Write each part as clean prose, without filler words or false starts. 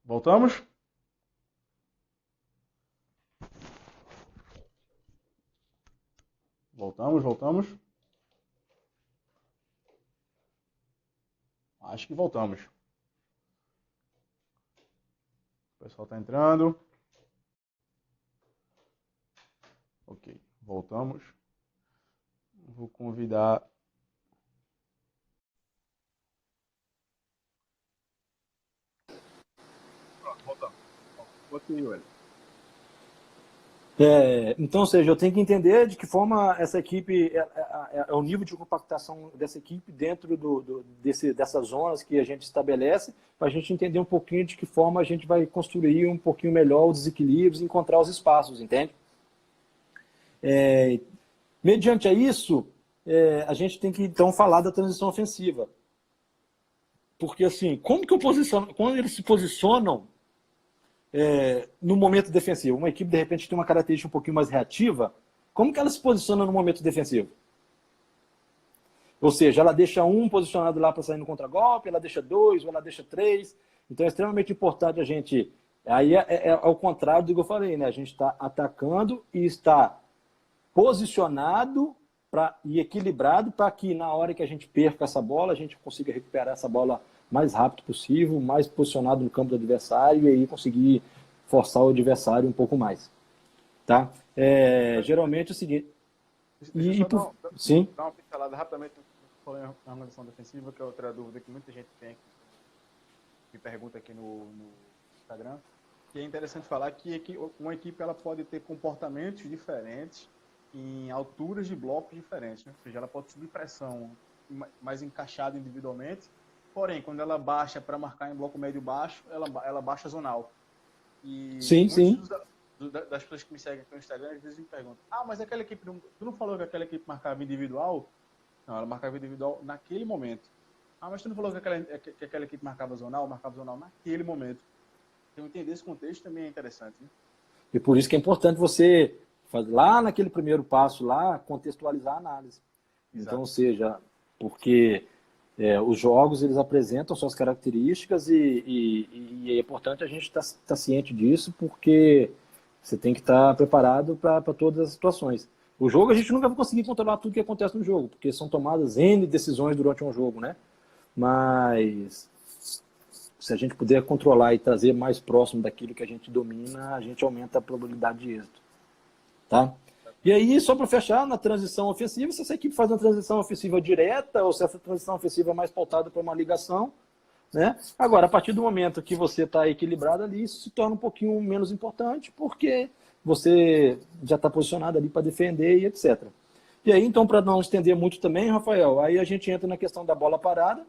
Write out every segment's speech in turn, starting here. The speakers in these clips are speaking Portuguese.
Voltamos? Voltamos. Acho que voltamos. O pessoal está entrando. Ok, voltamos. Vou convidar... Pronto, voltamos. Continue, Então, ou seja, eu tenho que entender de que forma essa equipe, é o nível de compactação dessa equipe dentro dessas zonas que a gente estabelece, para a gente entender um pouquinho de que forma a gente vai construir um pouquinho melhor os desequilíbrios e encontrar os espaços, entende? Mediante a isso, a gente tem que então falar da transição ofensiva. Porque assim, como que eu posiciono, quando eles se posicionam no momento defensivo, uma equipe de repente tem uma característica um pouquinho mais reativa, como que ela se posiciona no momento defensivo? Ou seja, ela deixa um posicionado lá para sair no contragolpe, ela deixa dois, ou ela deixa três. Então é extremamente importante a gente... Aí é ao contrário do que eu falei, né? A gente está atacando e está posicionado e equilibrado para que na hora que a gente perca essa bola, a gente consiga recuperar essa bola mais rápido possível, mais posicionado no campo do adversário e aí conseguir forçar o adversário um pouco mais. Tá? Geralmente é o seguinte... Sim? Dar uma pincelada rapidamente na organização defensiva, que é outra dúvida que muita gente tem, que pergunta aqui no Instagram, que é interessante falar que uma equipe ela pode ter comportamentos diferentes em alturas de blocos diferentes, né? Ou seja, ela pode subir pressão mais encaixada individualmente, porém, quando ela baixa para marcar em bloco médio-baixo, ela baixa zonal. E sim. Das pessoas que me seguem aqui no Instagram, às vezes me perguntam, mas aquela equipe, tu não falou que aquela equipe marcava individual? Não, ela marcava individual naquele momento. Mas tu não falou que aquela equipe marcava zonal naquele momento. Então, entender esse contexto também é interessante, né? E por isso que é importante você, lá naquele primeiro passo, lá, contextualizar a análise. Exato. Então, ou seja, porque os jogos, eles apresentam suas características e é importante a gente estar ciente disso, porque você tem que estar preparado para todas as situações. O jogo, a gente nunca vai conseguir controlar tudo que acontece no jogo, porque são tomadas N decisões durante um jogo, né? Mas se a gente puder controlar e trazer mais próximo daquilo que a gente domina, a gente aumenta a probabilidade de êxito. Tá? E aí, só para fechar, na transição ofensiva, se essa equipe faz uma transição ofensiva direta, ou se essa transição ofensiva é mais pautada para uma ligação, né? Agora, a partir do momento que você está equilibrado ali, isso se torna um pouquinho menos importante, porque você já está posicionado ali para defender e etc. E aí, então, para não estender muito também, Rafael, aí a gente entra na questão da bola parada,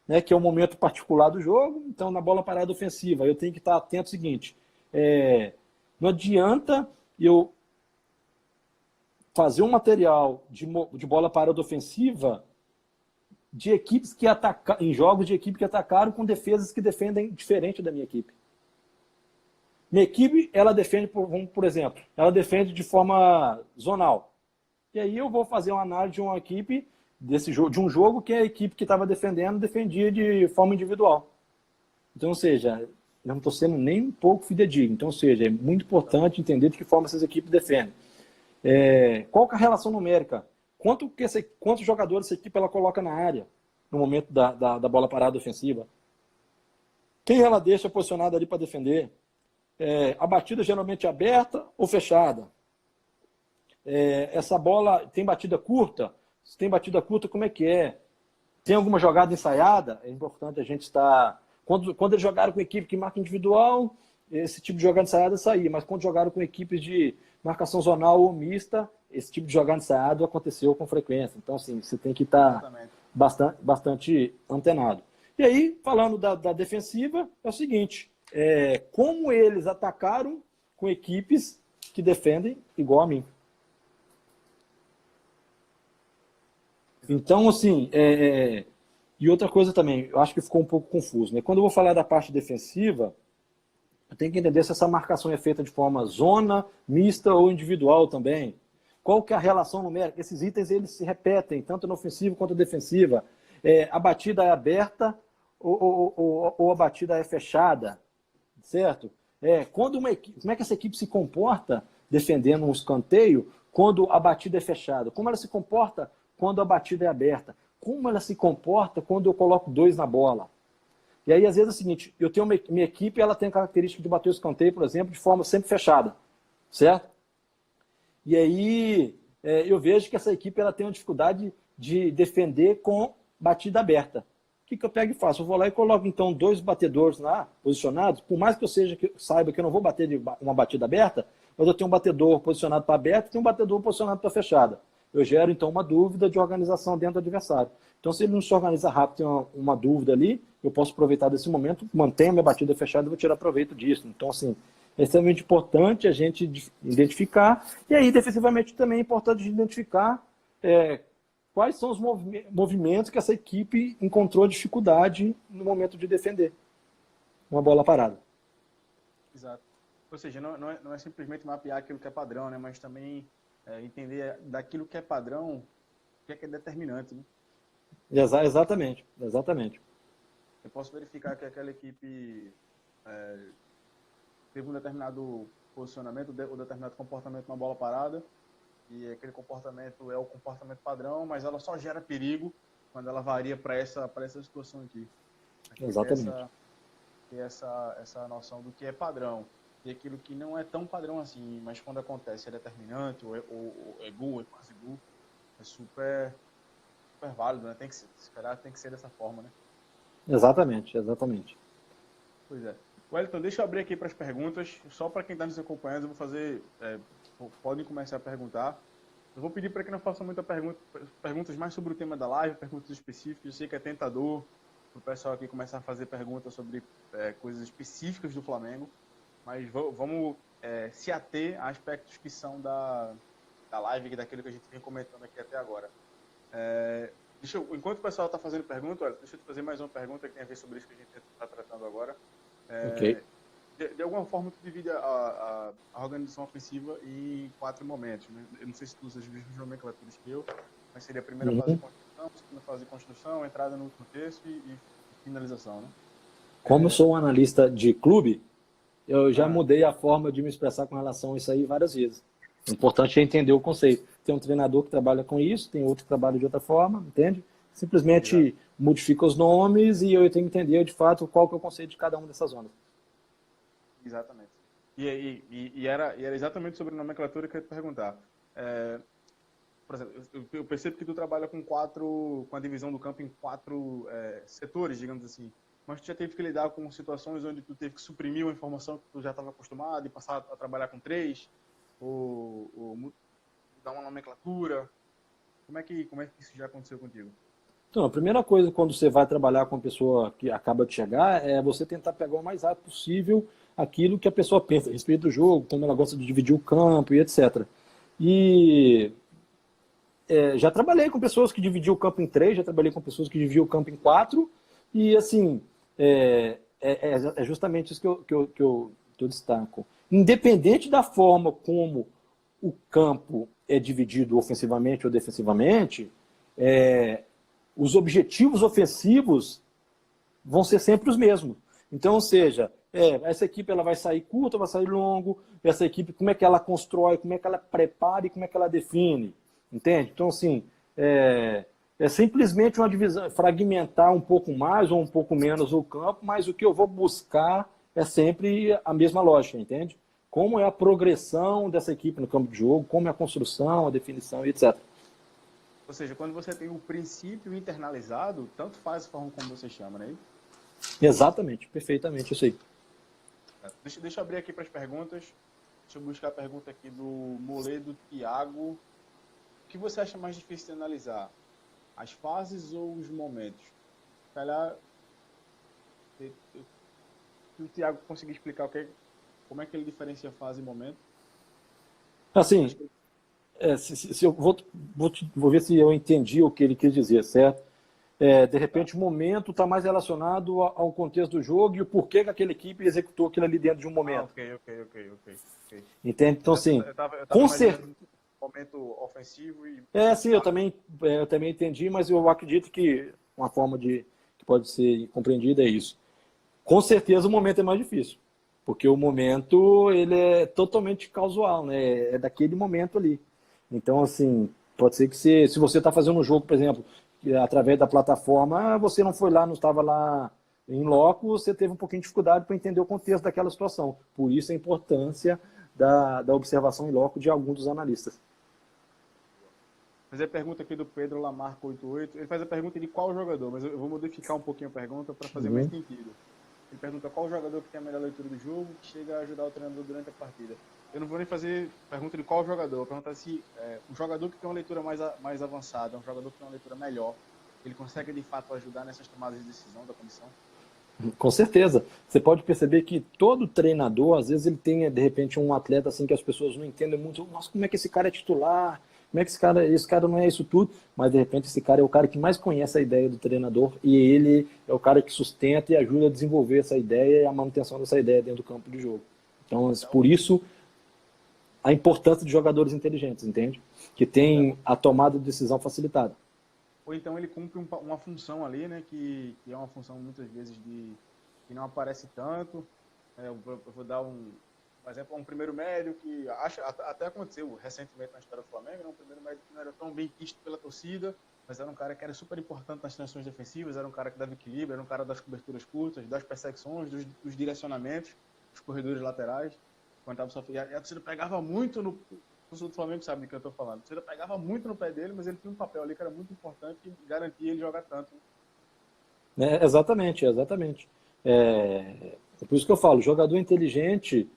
né, que é um momento particular do jogo. Então, na bola parada ofensiva, eu tenho que estar atento ao seguinte, não adianta eu fazer um material de bola parada ofensiva de equipes que atacam, em jogos de equipe que atacaram com defesas que defendem diferente da minha equipe. Minha equipe, ela defende, por exemplo, ela defende de forma zonal. E aí eu vou fazer uma análise de uma equipe, de um jogo que a equipe que estava defendendo defendia de forma individual. Então, ou seja, eu não estou sendo nem um pouco fidedigno. Então, ou seja, é muito importante entender de que forma essas equipes defendem. Qual que é a relação numérica? Quantos jogadores essa equipe ela coloca na área no momento da bola parada ofensiva? Quem ela deixa posicionada ali para defender? A batida geralmente aberta ou fechada? Essa bola tem batida curta? Se tem batida curta, como é que é? Tem alguma jogada ensaiada? É importante a gente estar... Quando eles jogaram com equipe que marca individual, esse tipo de jogada ensaiada saía, mas quando jogaram com equipes de marcação zonal ou mista, esse tipo de jogada ensaiado aconteceu com frequência. Então, assim, você tem que estar bastante antenado. E aí, falando da defensiva, é o seguinte, como eles atacaram com equipes que defendem igual a mim. Então, assim, e outra coisa também, eu acho que ficou um pouco confuso, né? Quando eu vou falar da parte defensiva, eu tenho que entender se essa marcação é feita de forma zona, mista ou individual também. Qual que é a relação numérica? Esses itens eles se repetem, tanto na ofensiva quanto na defensiva. A batida é aberta ou a batida é fechada, certo? Como é que essa equipe se comporta defendendo um escanteio quando a batida é fechada? Como ela se comporta quando a batida é aberta? Como ela se comporta quando eu coloco 2 na bola? E aí, às vezes, é o seguinte, eu tenho minha equipe, ela tem a característica de bater o escanteio, por exemplo, de forma sempre fechada, certo? E aí, eu vejo que essa equipe ela tem uma dificuldade de defender com batida aberta. O que eu pego e faço? Eu vou lá e coloco, então, 2 batedores lá, posicionados, por mais que eu saiba que eu não vou bater de uma batida aberta, mas eu tenho um batedor posicionado para aberto e tenho um batedor posicionado para fechada. Eu gero, então, uma dúvida de organização dentro do adversário. Então, se ele não se organiza rápido, tem uma dúvida ali, eu posso aproveitar desse momento, mantenho a minha batida fechada e vou tirar proveito disso. Então, assim, é extremamente importante a gente identificar, e aí, defensivamente, também é importante identificar quais são os movimentos que essa equipe encontrou dificuldade no momento de defender uma bola parada. Exato. Ou seja, não é simplesmente mapear aquilo que é padrão, né? Mas também entender daquilo que é padrão, o que é determinante, né? Exatamente. Eu posso verificar que aquela equipe teve um determinado posicionamento, ou determinado comportamento na bola parada, e aquele comportamento é o comportamento padrão, mas ela só gera perigo quando ela varia para essa situação aqui. Exatamente. Essa noção do que é padrão e aquilo que não é tão padrão assim, mas quando acontece é determinante, ou é gol, é quase gol, é super válido, né? Tem que ser dessa forma, né? Exatamente. Pois é. Wellington, deixa eu abrir aqui para as perguntas. Só para quem está nos acompanhando, eu vou fazer... podem começar a perguntar. Eu vou pedir para que não façam muitas perguntas mais sobre o tema da live, perguntas específicas. Eu sei que é tentador para o pessoal aqui começar a fazer perguntas sobre coisas específicas do Flamengo, mas vamos se ater a aspectos que são da live e daquilo que a gente vem comentando aqui até agora. Enquanto o pessoal está fazendo pergunta, deixa eu te fazer mais uma pergunta que tem a ver sobre isso que a gente está tratando agora. Ok. De alguma forma, tu divide a organização ofensiva em 4 momentos, né? Eu não sei se tu usa as mesmas nomenclaturas que eu, mas seria a primeira fase de construção, a segunda fase de construção, entrada no último terço e finalização, né? Como eu sou um analista de clube, eu já mudei a forma de me expressar com relação a isso aí várias vezes. O importante é entender o conceito. Tem um treinador que trabalha com isso, tem outro que trabalha de outra forma, entende? Simplesmente modifica os nomes e eu tenho que entender, de fato, qual que é o conceito de cada uma dessas zonas. Exatamente. E era exatamente sobre a nomenclatura que eu ia te perguntar. Por exemplo, eu percebo que tu trabalha com a divisão do campo em 4 setores, digamos assim. Mas tu já teve que lidar com situações onde tu teve que suprimir uma informação que tu já estava acostumado e passar a trabalhar com 3? Ou mudar uma nomenclatura? Como é que isso já aconteceu contigo? Então, a primeira coisa quando você vai trabalhar com uma pessoa que acaba de chegar é você tentar pegar o mais rápido possível aquilo que a pessoa pensa a respeito do jogo, como ela gosta de dividir o campo e etc. E já trabalhei com pessoas que dividiam o campo em 3, já trabalhei com pessoas que dividiam o campo em 4, e assim, é justamente isso que eu destaco. Independente da forma como o campo é dividido ofensivamente ou defensivamente, os objetivos ofensivos vão ser sempre os mesmos. Então, ou seja, essa equipe ela vai sair curta, vai sair longo, essa equipe, como é que ela constrói, como é que ela prepara e como é que ela define, entende? Então, assim, é simplesmente uma divisão, fragmentar um pouco mais ou um pouco menos o campo, mas o que eu vou buscar é sempre a mesma lógica, entende? Como é a progressão dessa equipe no campo de jogo, como é a construção, a definição e etc. Ou seja, quando você tem o princípio internalizado, tanto faz a forma como você chama, né? Exatamente, perfeitamente, isso aí. Deixa eu abrir aqui para as perguntas. Deixa eu buscar a pergunta aqui do Moledo Thiago. O que você acha mais difícil de analisar? As fases ou os momentos? Se calhar, se o Thiago conseguir explicar como é que ele diferencia fase e momento. Assim, se eu vou ver se eu entendi o que ele quis dizer, certo? De repente, o momento está mais relacionado ao contexto do jogo e o porquê que aquela equipe executou aquilo ali dentro de um momento. Ok. Entende? Então, assim, com certeza. Momento ofensivo e... sim, eu também entendi, mas eu acredito que uma forma que pode ser compreendido é isso. Com certeza o momento é mais difícil, porque o momento ele é totalmente casual, né? É daquele momento ali. Então, assim, pode ser que se você está fazendo um jogo, por exemplo, através da plataforma, você não foi lá, não estava lá em loco, você teve um pouquinho de dificuldade para entender o contexto daquela situação. Por isso a importância da observação em loco de alguns dos analistas. Fazer a pergunta aqui do Pedro Lamarco 88. Ele faz a pergunta de qual jogador, mas eu vou modificar um pouquinho a pergunta para fazer mais sentido. Ele pergunta qual jogador que tem a melhor leitura do jogo, que chega a ajudar o treinador durante a partida. Eu não vou nem fazer pergunta de qual jogador, eu vou perguntar se um jogador que tem uma leitura mais avançada, um jogador que tem uma leitura melhor, ele consegue de fato ajudar nessas tomadas de decisão da comissão? Com certeza. Você pode perceber que todo treinador, às vezes ele tem, de repente, um atleta assim que as pessoas não entendem muito. Nossa, como é que esse cara é titular? Como é que esse cara não é isso tudo? Mas, de repente, esse cara é o cara que mais conhece a ideia do treinador e ele é o cara que sustenta e ajuda a desenvolver essa ideia e a manutenção dessa ideia dentro do campo de jogo. Então, por isso, a importância de jogadores inteligentes, entende? Que tem a tomada de decisão facilitada. Ou então ele cumpre uma função ali, né, que é uma função muitas vezes que não aparece tanto. Eu vou dar um exemplo, um primeiro médio que até aconteceu recentemente na história do Flamengo, né, um primeiro médio que não era tão bem quisto pela torcida, mas era um cara que era super importante nas transições defensivas, era um cara que dava equilíbrio, era um cara das coberturas curtas, das perseguições, dos direcionamentos, dos corredores laterais. Quando tava e a torcida pegava muito no... O torcedor do Flamengo sabe do que eu estou falando. A torcida pegava muito no pé dele, mas ele tinha um papel ali que era muito importante e garantia ele jogar tanto. Exatamente. É por isso que eu falo, jogador inteligente,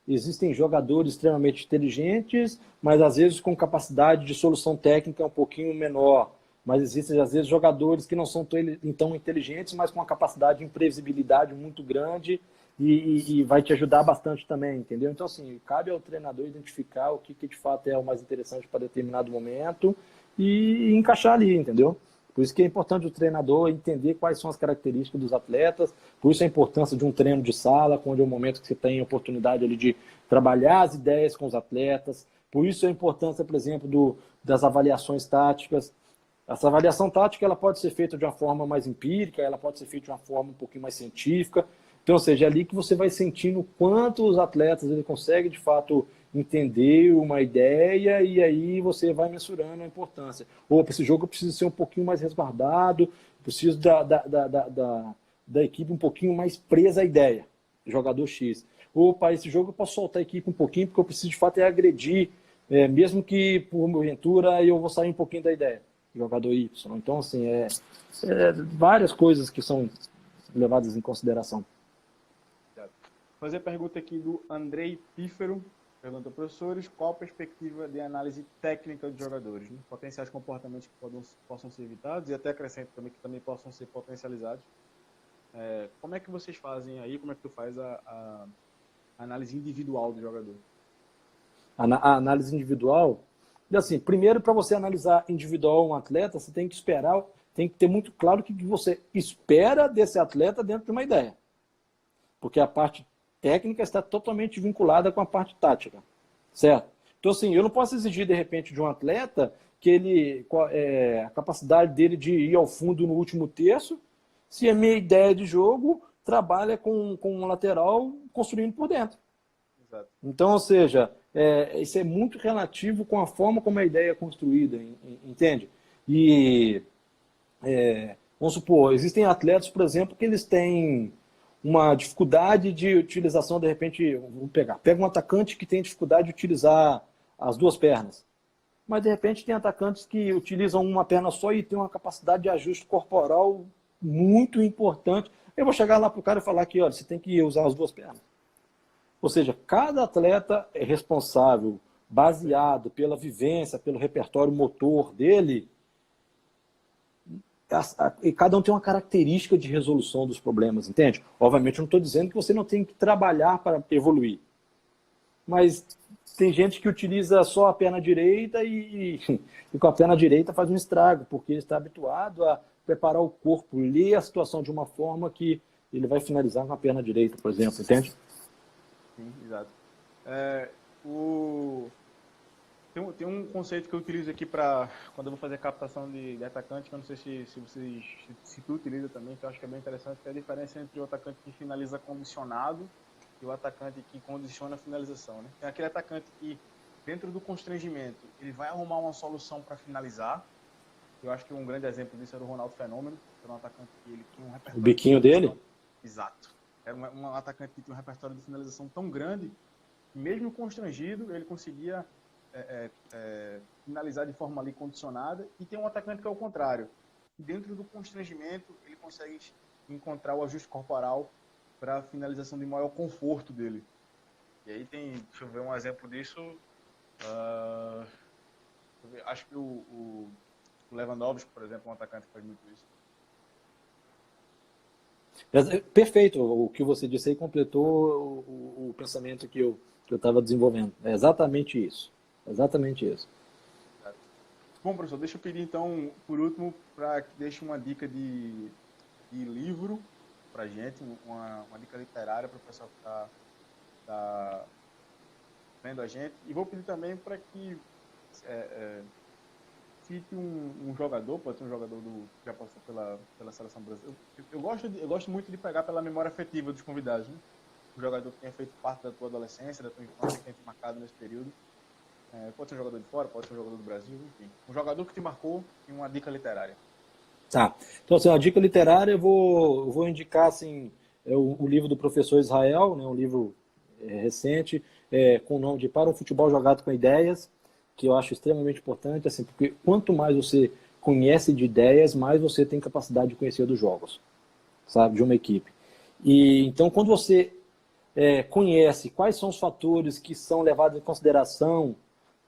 existem jogadores extremamente inteligentes, mas às vezes com capacidade de solução técnica um pouquinho menor. Mas existem, às vezes, jogadores que não são tão inteligentes, mas com uma capacidade de imprevisibilidade muito grande e vai te ajudar bastante também, entendeu? Então, assim, cabe ao treinador identificar o que de fato é o mais interessante para determinado momento e encaixar ali, entendeu? Por isso que é importante o treinador entender quais são as características dos atletas, por isso a importância de um treino de sala, onde é o momento que você tem a oportunidade ali de trabalhar as ideias com os atletas, por isso a importância, por exemplo, das avaliações táticas. Essa avaliação tática ela pode ser feita de uma forma mais empírica, ela pode ser feita de uma forma um pouquinho mais científica. Então, ou seja, é ali que você vai sentindo o quanto os atletas ele conseguem, de fato, entender uma ideia e aí você vai mensurando a importância. Ou, para esse jogo eu preciso ser um pouquinho mais resguardado, preciso da equipe um pouquinho mais presa à ideia, jogador X. Ou, para esse jogo eu posso soltar a equipe um pouquinho porque eu preciso, de fato, agredir, mesmo que, por porventura, eu vou sair um pouquinho da ideia, jogador Y. Então, assim, várias coisas que são levadas em consideração. Fazer a pergunta aqui do Andrei Pífero. Pergunta, professores, qual a perspectiva de análise técnica de jogadores? Né? Potenciais comportamentos que possam ser evitados e até acrescento também que também possam ser potencializados. Como é que vocês fazem aí, como é que tu faz a análise individual do jogador? A análise individual, assim, primeiro para você analisar individual um atleta, você tem que esperar, tem que ter muito claro o que você espera desse atleta dentro de uma ideia. Porque a parte técnica está totalmente vinculada com a parte tática, certo? Então, assim, eu não posso exigir, de repente, de um atleta que a capacidade dele de ir ao fundo no último terço, se a minha ideia de jogo trabalha com um lateral construindo por dentro. Exato. Então, ou seja, isso é muito relativo com a forma como a ideia é construída, entende? E, vamos supor, existem atletas, por exemplo, que eles têm uma dificuldade de utilização, de repente, pega um atacante que tem dificuldade de utilizar as duas pernas. Mas, de repente, tem atacantes que utilizam uma perna só e tem uma capacidade de ajuste corporal muito importante. Eu vou chegar lá para o cara e falar que, olha, você tem que usar as duas pernas. Ou seja, cada atleta é responsável, baseado pela vivência, pelo repertório motor dele, e cada um tem uma característica de resolução dos problemas, entende? Obviamente, eu não estou dizendo que você não tem que trabalhar para evoluir. Mas tem gente que utiliza só a perna direita e com a perna direita faz um estrago, porque ele está habituado a preparar o corpo, ler a situação de uma forma que ele vai finalizar com a perna direita, por exemplo, entende? Sim, exato. Tem um conceito que eu utilizo aqui para quando eu vou fazer captação de atacante, que eu não sei se tu utiliza também, que eu acho que é bem interessante, que é a diferença entre o atacante que finaliza condicionado e o atacante que condiciona a finalização, né? Tem aquele atacante que, dentro do constrangimento, ele vai arrumar uma solução para finalizar. Eu acho que um grande exemplo disso era o Ronaldo Fenômeno, que era um atacante que ele tinha um repertório... O biquinho dele? Exato. Era um atacante que tinha um repertório de finalização tão grande, que mesmo constrangido, ele conseguia finalizar de forma ali condicionada. E tem um atacante que é o contrário. Dentro do constrangimento, ele consegue encontrar o ajuste corporal para a finalização de maior conforto dele. E aí deixa eu ver um exemplo disso. Acho que o Lewandowski, por exemplo, é um atacante que faz muito isso. Perfeito, o que você disse aí completou o pensamento que eu estava desenvolvendo. É exatamente isso. Exatamente isso. Bom, professor, deixa eu pedir então, por último, para que deixe uma dica de livro para a gente, uma dica literária para o pessoal que está vendo a gente. E vou pedir também para que cite um jogador, pode ser um jogador que já passou pela seleção brasileira. Eu gosto muito de pegar pela memória afetiva dos convidados, né? Um jogador que tenha feito parte da tua adolescência, da tua infância, que tenha te marcado nesse período. Pode ser um jogador de fora, pode ser um jogador do Brasil, enfim. Um jogador que te marcou e uma dica literária. Tá. Então, assim, a dica literária eu vou indicar, assim, o livro do professor Israel, né, um livro recente, com o nome de Para um Futebol Jogado com Ideias, que eu acho extremamente importante, assim, porque quanto mais você conhece de ideias, mais você tem capacidade de conhecer dos jogos, sabe, de uma equipe. E então, quando você conhece quais são os fatores que são levados em consideração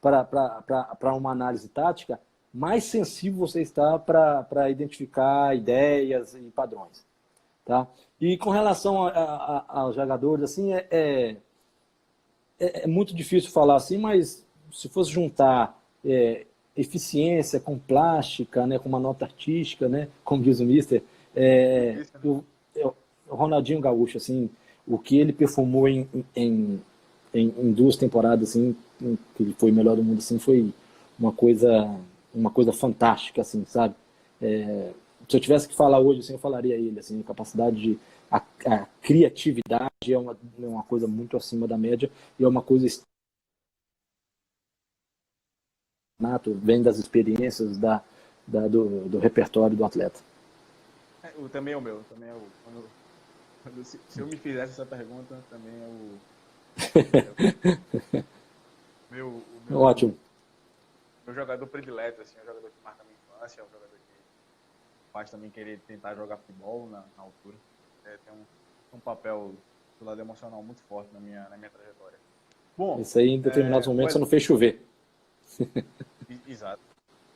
para uma análise tática, mais sensível você está para identificar ideias e padrões. Tá? E com relação aos jogadores, assim, é muito difícil falar assim, mas se fosse juntar eficiência com plástica, né, com uma nota artística, né, como diz o Mister, o Ronaldinho Gaúcho, assim, o que ele perfumou em 2 temporadas, assim, que ele foi o melhor do mundo, assim, foi uma coisa fantástica, assim, sabe? Se eu tivesse que falar hoje, assim, eu falaria ele, assim, a capacidade de... A criatividade é uma coisa muito acima da média e é uma coisa nato, vem das experiências do repertório do atleta. Também é o meu, se eu me fizesse essa pergunta, também Ótimo. Meu jogador predileto, assim, é um jogador que marca a minha infância, é um jogador que faz também querer tentar jogar futebol na altura. Tem um papel do lado emocional muito forte na minha trajetória. Bom, isso aí, em determinados momentos, você não fez chover. Exato.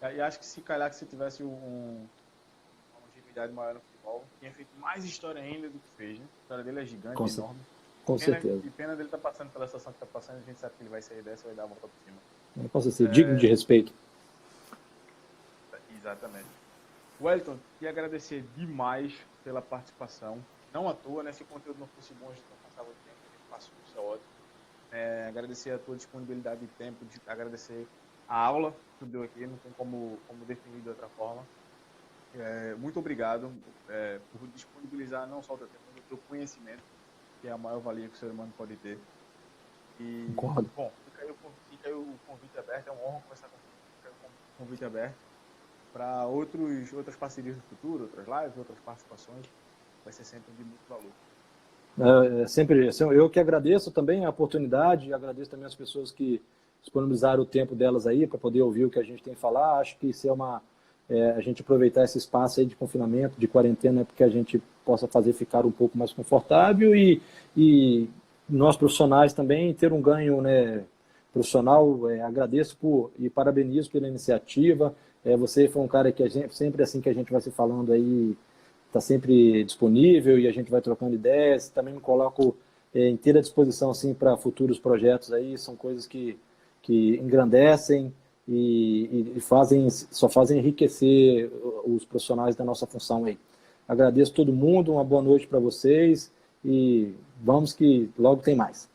E acho que se calhar que se tivesse uma longevidade maior no futebol, tinha feito mais história ainda do que fez, né? A história dele é gigante, enorme. Com certeza. E pena dele estar passando pela situação que está passando, a gente sabe que ele vai sair dessa e vai dar a volta por cima. Com certeza, digno de respeito. Exatamente. Wellington, queria agradecer demais pela participação. Não à toa, né? Se o conteúdo não fosse bom, a gente não passava o tempo, a gente passou, isso é ótimo. Agradecer a tua disponibilidade de tempo, agradecer a aula que tu deu aqui, não tem como definir de outra forma. Muito obrigado por disponibilizar não só o teu tempo, mas o teu conhecimento, que é a maior valia que o ser humano pode ter. E, Concordo. Bom, fica aí o convite aberto, é uma honra conversar com você, fica aí o convite aberto para outras parcerias no futuro, outras lives, outras participações, vai ser sempre de muito valor. Sempre, eu que agradeço também a oportunidade, agradeço também as pessoas que disponibilizaram o tempo delas aí para poder ouvir o que a gente tem que falar. Acho que isso é a gente aproveitar esse espaço aí de confinamento, de quarentena, para que a gente possa fazer ficar um pouco mais confortável e nós profissionais também ter um ganho, né, profissional. Agradeço e parabenizo pela iniciativa. Você foi um cara que sempre assim que a gente vai se falando aí, está sempre disponível e a gente vai trocando ideias. Também me coloco inteira disposição assim, para futuros projetos aí, são coisas que engrandecem e só fazem enriquecer os profissionais da nossa função aí. Agradeço todo mundo, uma boa noite para vocês e vamos que logo tem mais.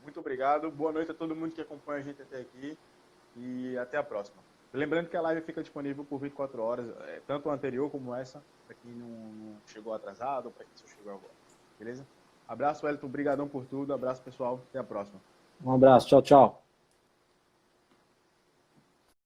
Muito muito obrigado. Boa noite a todo mundo que acompanha a gente até aqui e até a próxima. Lembrando que a live fica disponível por 24 horas, tanto a anterior como essa, para quem não chegou atrasado ou para quem só chegou agora. Beleza? Abraço, Wellington. Obrigadão por tudo. Abraço, pessoal. Até a próxima. Um abraço. Tchau, tchau.